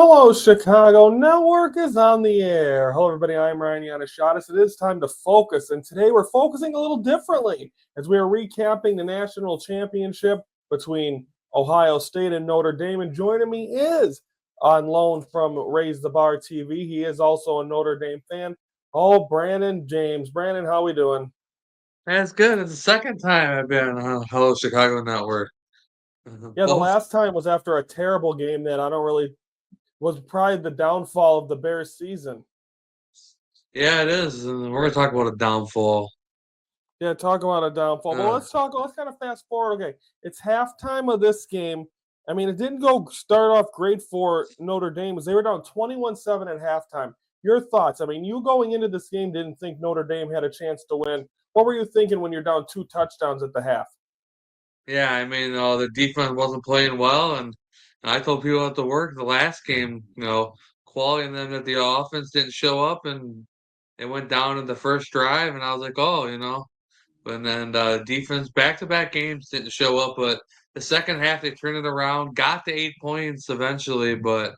Hello, Chicago Network is on the air. Hello, everybody. I'm Ryan Yannishatis. It is time to focus, and today we're focusing a little differently as we are recapping the national championship between Ohio State and Notre Dame. And joining me is on loan from Raise the Bar TV. He is also a Notre Dame fan. Oh, Brandon James. Brandon, how we doing? That's good. It's the second time I've been on Hello Chicago Network. Yeah, the Both, last time was after a terrible game that I don't really was probably the downfall of the Bears season. yeah, it is. And we're gonna talk about a downfall. Yeah, talk about a downfall. Well, Uh, let's kind of fast forward. Okay, it's halftime of this game. I mean, it didn't go start off great for Notre Dame as they were down 21-7 at halftime. Your thoughts? I mean, you going into this game didn't think Notre Dame had a chance to win. What were you thinking when you're down 2 touchdowns at the half? yeah, I mean, the defense wasn't playing well, and I told people at the work the last game, quality in them that the offense didn't show up, and it went down in the first drive, and I was like, oh. And then defense back-to-back games didn't show up, but the second half they turned it around, got the 8 points eventually, but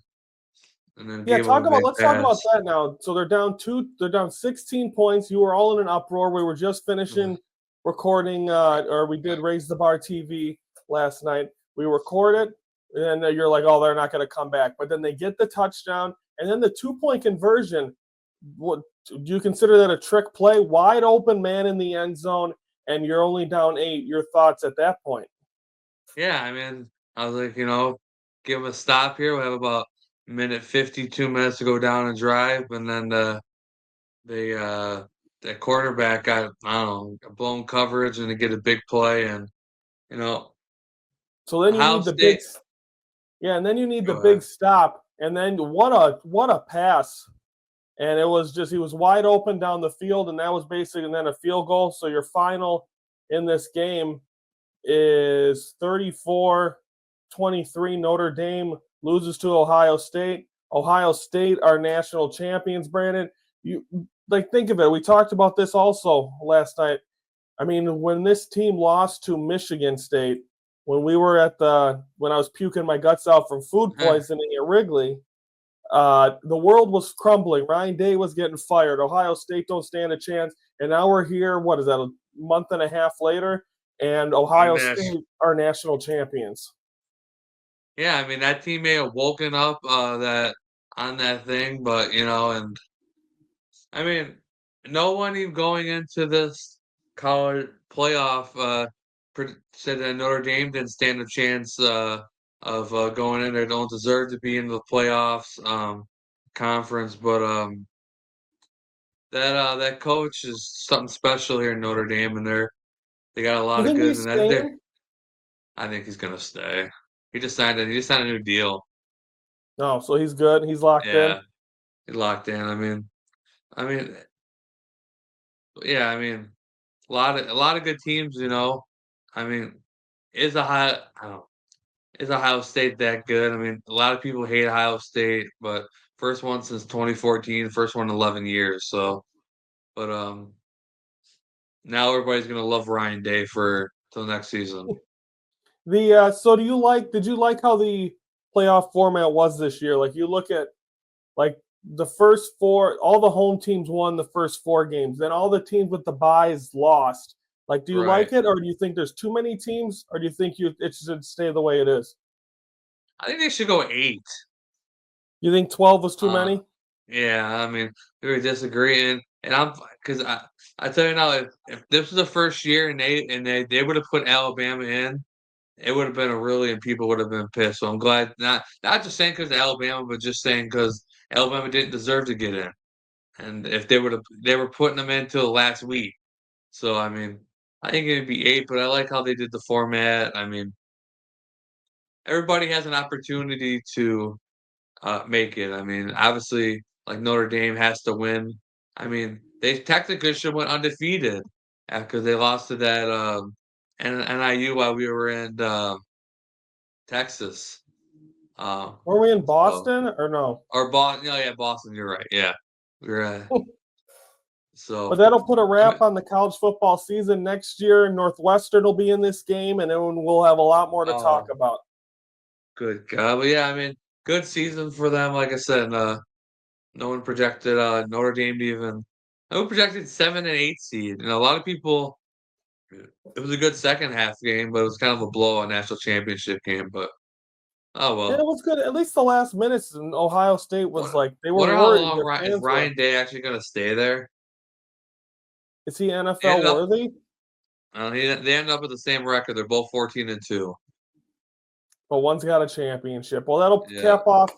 and then Yeah, gave up a big let's talk about pass. that now. So they're down 16 points. You were all in an uproar. We were just finishing recording or we did Raise the Bar TV last night. We recorded and you're like, "Oh, they're not going to come back." But then they get the touchdown and then the 2-point conversion. What do you consider that a trick play? Wide open man in the end zone and you're only down 8. Your thoughts at that point? Yeah, I mean, I was like, give him a stop here. We have about minute 52 minutes to go down and drive, and then the quarterback got I don't know a blown coverage and to get a big play, and you know So then you Ohio need the big State. yeah, and then you need the Go big ahead. stop. And then what a pass. And it was just he was wide open down the field, and that was basically and then a field goal. So your final in this game is 34-23. Notre Dame loses to Ohio State. Ohio State are national champions, Brandon. You like think of it. We talked about this also last night. I mean, when this team lost to Michigan State, when we were when I was puking my guts out from food poisoning at Wrigley, the world was crumbling. Ryan Day was getting fired. Ohio State don't stand a chance. And now we're here. What is that? A month and a half later, and And Ohio State are national champions. yeah, I mean that team may have woken up that on that thing, but and I mean, no one even going into this college playoff said that Notre Dame didn't stand a chance of going in there. Don't deserve to be in the playoffs conference, but that coach is something special here in Notre Dame, and they got a You lot of think good. he's And that there, staying? I think he's gonna stay. He just signed a new deal. No, so he's good. He's locked in. Yeah, he locked in. I mean, yeah, I mean. A lot of good teams, I mean, is Ohio I don't know, is Ohio State that good? I mean, a lot of people hate Ohio State, but first one since 2014, first one in 11 years. So, but now everybody's gonna love Ryan Day for till next season. The so do you like? Did you like how the playoff format was this year? Like you look at like the first four, all the home teams won the first 4 games. Then all the teams with the buys lost. Like, do you Right. like it, or do you think there's too many teams, or do you think it should stay the way it is? I think they should go 8. You think 12 was too Uh, many? yeah, I mean, we disagree, and I'm because I tell you now, if this was the first year and they would have put Alabama in, it would have been a really and people would have been pissed. So I'm glad not just saying because of Alabama, but just saying because Alabama didn't deserve to get in. And if they were putting them in till the last week. So I mean, I think it'd be 8, but I like how they did the format. I mean, everybody has an opportunity to make it. I mean, obviously, like Notre Dame has to win. I mean, they technically should went undefeated because they lost to that NIU while we were in Texas. Were we in So Boston or no? or Boston. Oh yeah, Boston. You're right. Yeah, we're But so. that'll put a I mean, wrap on the college football season next year. Northwestern will be in this game, and then we'll have a lot more to talk oh, about. good God. But yeah, I mean, good season for them. Like I said, no one projected Notre Dame to even. No one projected 7 and 8 seed, and a lot of people. It was a good second half game, but it was kind of a blowout national championship game. But oh Yeah, it well. was good. At least the last minutes in Ohio State was What, like they were wonder how worried. long Their Is fans were. Ryan Day actually going to stay there? Is he They NFL ended up. worthy? They ended up with the same record. They're both 14-2. But one's got a championship. Well, that'll Yeah. cap off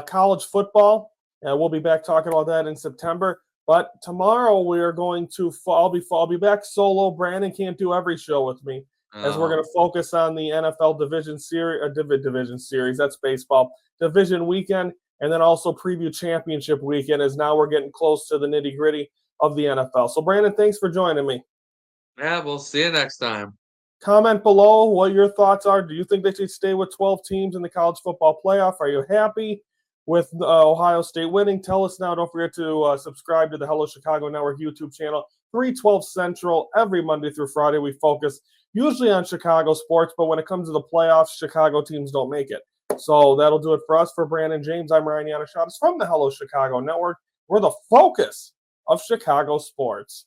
college football, and we'll be back talking about that in September. But tomorrow we are going to. I'll be back solo. Brandon can't do every show with me, as we're going to focus on the NFL division series. Division series. That's baseball division weekend, and then also preview championship weekend. As now we're getting close to the nitty gritty of the NFL. So, Brandon, thanks for joining me. Yeah, we'll see you next time. Comment below what your thoughts are. Do you think they should stay with 12 teams in the college football playoff? Are you happy with Ohio State winning? Tell us now. Don't forget to subscribe to the Hello Chicago Network YouTube channel, 3:12 Central, every Monday through Friday. We focus usually on Chicago sports, but when it comes to the playoffs, Chicago teams don't make it. So that'll do it for us. For Brandon James, I'm Ryan Yanishatis from the Hello Chicago Network. We're the focus of Chicago sports.